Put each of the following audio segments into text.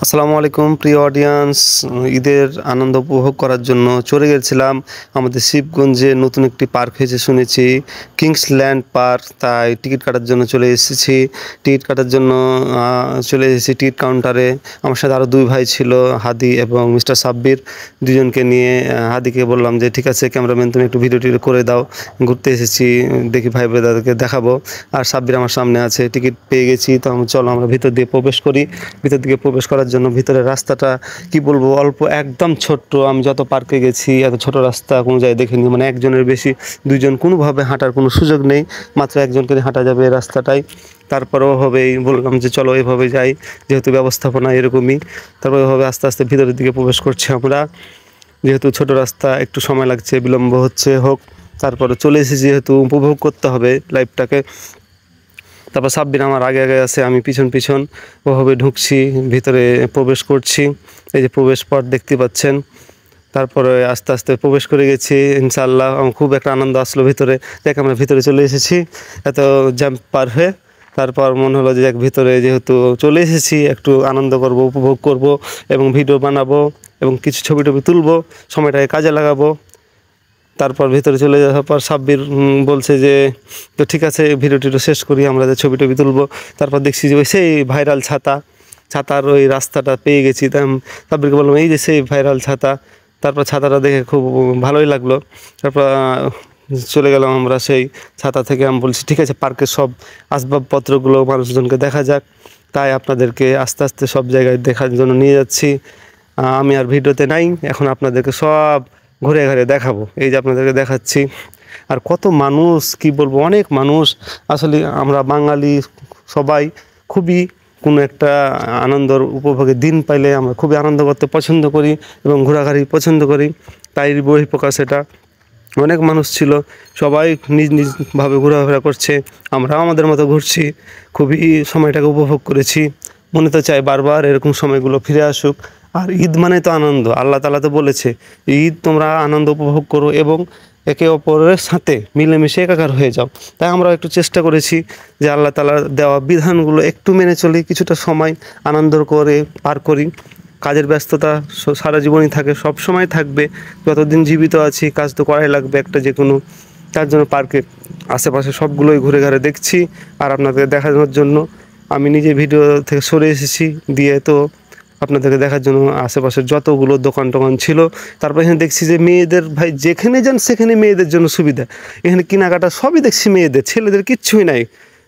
আসসালামু আলাইকুম প্রিয় অডিয়েন্স। ঈদের আনন্দ উপভোগ করার জন্য চলে গেছিলাম আমাদের শিবগঞ্জে নতুন একটি পার্ক হয়েছে শুনেছি, কিংসল্যান্ড পার্ক। তাই টিকিট কাটার জন্য চলে এসেছি। টিকিট কাটার জন্য চলে এসেছি টিকিট কাউন্টারে। আমার সাথে আরও দুই ভাই ছিল, হাদি এবং মিস্টার সাব্বির। দুজনকে নিয়ে হাদিকে বললাম যে ঠিক আছে ক্যামেরাম্যান তুমি একটু ভিডিও টিডিও করে দাও, ঘুরতে এসেছি, দেখি ভাই ব্রাদারকে দেখাবো। আর সাব্বির আমার সামনে আছে। টিকিট পেয়ে গেছি, তো চলো আমরা ভিতর দিয়ে প্রবেশ করি। ভিতর দিকে প্রবেশ করার জন্য ভিতরের রাস্তাটা কি বলবো, অল্প একদম ছোট্ট। আমি যত পার্কে গেছি এত ছোট রাস্তা কোনো জায়গায় দেখিনি। মানে একজনের বেশি দুইজন কোনোভাবে হাঁটার কোনো সুযোগ নেই, মাত্র একজনকে হাঁটা যাবে এই রাস্তাটাই। তারপরেও ওভাবেই বললাম যে চলো এইভাবে যাই, যেহেতু ব্যবস্থাপনা এরকমই। তারপর ওইভাবে আস্তে আস্তে ভিতরের দিকে প্রবেশ করছি আমরা। যেহেতু ছোট রাস্তা একটু সময় লাগছে, বিলম্ব হচ্ছে হোক, তারপরে চলে এসেছি যেহেতু উপভোগ করতে হবে লাইফটাকে। তারপর সাব্বির আমার আগে আগে আছে, আমি পিছন পিছন ওভাবে ঢুকছি, ভিতরে প্রবেশ করছি। এই যে প্রবেশ পথ দেখতে পাচ্ছেন। তারপরে আস্তে আস্তে প্রবেশ করে গেছি ইনশাআল্লাহ। আমার খুব একটা আনন্দ আসলো ভিতরে। দেখ আমরা ভিতরে চলে এসেছি এত জাম্প পার হয়ে। তারপর মনে হলো যে ভিতরে যেহেতু চলে এসেছি একটু আনন্দ করব, উপভোগ করব এবং ভিডিও বানাবো এবং কিছু ছবি টবি তুলবো, সময়টাকে কাজে লাগাবো। তারপর ভিতরে চলে যাওয়ার পর সাব্বির বলছে যে তো ঠিক আছে ভিডিও টিডিও শেষ করি, আমরা যে ছবি টবি তুলবো। তারপর দেখছি যে ওই সেই ভাইরাল ছাতার ওই রাস্তাটা পেয়ে গেছি। তাই সাব্বিরকে বললাম এই যে সেই ভাইরাল ছাতা। তারপর ছাতাটা দেখে খুব ভালোই লাগলো। তারপর চলে গেলাম আমরা সেই ছাতা থেকে। আমি বলছি ঠিক আছে পার্কের সব আসবাবপত্রগুলো মানুষজনকে দেখা যাক, তাই আপনাদেরকে আস্তে আস্তে সব জায়গায় দেখার জন্য নিয়ে যাচ্ছি। আমি আর ভিডিওতে নাই, এখন আপনাদেরকে সব ঘুরে ঘুরে দেখাবো। এই যে আপনাদেরকে দেখাচ্ছি। আর কত মানুষ, কি বলবো, অনেক মানুষ। আসলে আমরা বাঙালি সবাই খুবই কোনো একটা আনন্দর উপভোগের দিন পাইলে আমরা খুবই আনন্দ করতে পছন্দ করি এবং ঘোরাঘুরি পছন্দ করি। তাই বহিঃপ্রকাশ এটা। অনেক মানুষ ছিল, সবাই নিজ নিজভাবে ঘোরাফেরা করছে, আমরাও আমাদের মতো ঘুরছি। খুবই সময়টাকে উপভোগ করেছি। মনে তো চাই বারবার এরকম সময়গুলো ফিরে আসুক। আর ঈদ মানে তো আনন্দ, আল্লাহ তাআলা তো বলেছে ঈদ তোমরা আনন্দ উপভোগ করো এবং একে অপরের সাথে মিলেমিশে একাকার হয়ে যাও। তাই আমরা একটু চেষ্টা করেছি যে আল্লাহ তাআলার দেওয়া বিধানগুলো একটু মেনে চলি, কিছুটা সময় আনন্দ করে পার করি। কাজের ব্যস্ততা সারা জীবনই থাকে, সব সময় থাকবে। যতদিন জীবিত আছি কাজ তো করাই লাগবে একটা যে কোনো। তার জন্য পার্কের আশেপাশে সবগুলোই ঘুরে ঘুরে দেখছি আর আপনাদের দেখানোর জন্য আমি নিজে ভিডিও থেকে সরে এসেছি দিয়ে। তো আপনাদেরকে দেখার জন্য আশেপাশের যতগুলো দোকান টোকান ছিল। তারপর এখানে দেখছি যে মেয়েদের, ভাই যেখানে যান সেখানে মেয়েদের জন্য সুবিধা। এখানে কেনাকাটা সবই দেখছি মেয়েদের, ছেলেদের কিচ্ছুই নাই।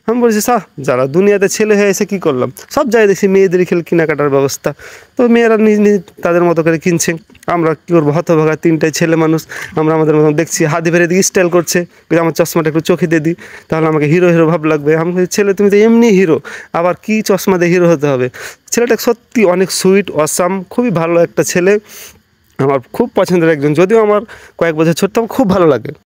আমি বলছি যারা দুনিয়াতে ছেলে হয়ে এসে কী করলাম, সব জায়গায় দেখছি মেয়েদেরই কেনাকাটার ব্যবস্থা। তো মেয়েরা নিজ নিজ তাদের মতো করে কিনছে। আমরা কী করবো, হতভাগা তিনটাই ছেলে মানুষ, আমরা আমাদের মতো দেখছি। হাদি ভেড়ে দিকে স্টাইল করছে, আমার চশমাটা একটু চোখে দিয়ে দিই তাহলে আমাকে হিরো হিরো ভাব লাগবে। আমি বলছি ছেলে তুমি তো এমনি হিরো, আবার কি চশমা দিয়ে হিরো হতে হবে। ছেলেটা সত্যি অনেক সুইট, অসাম, খুবই ভালো একটা ছেলে। আমার খুব পছন্দের একজন, যদিও আমার কয়েক বছর ছোট্ট, আমার খুব ভালো লাগে।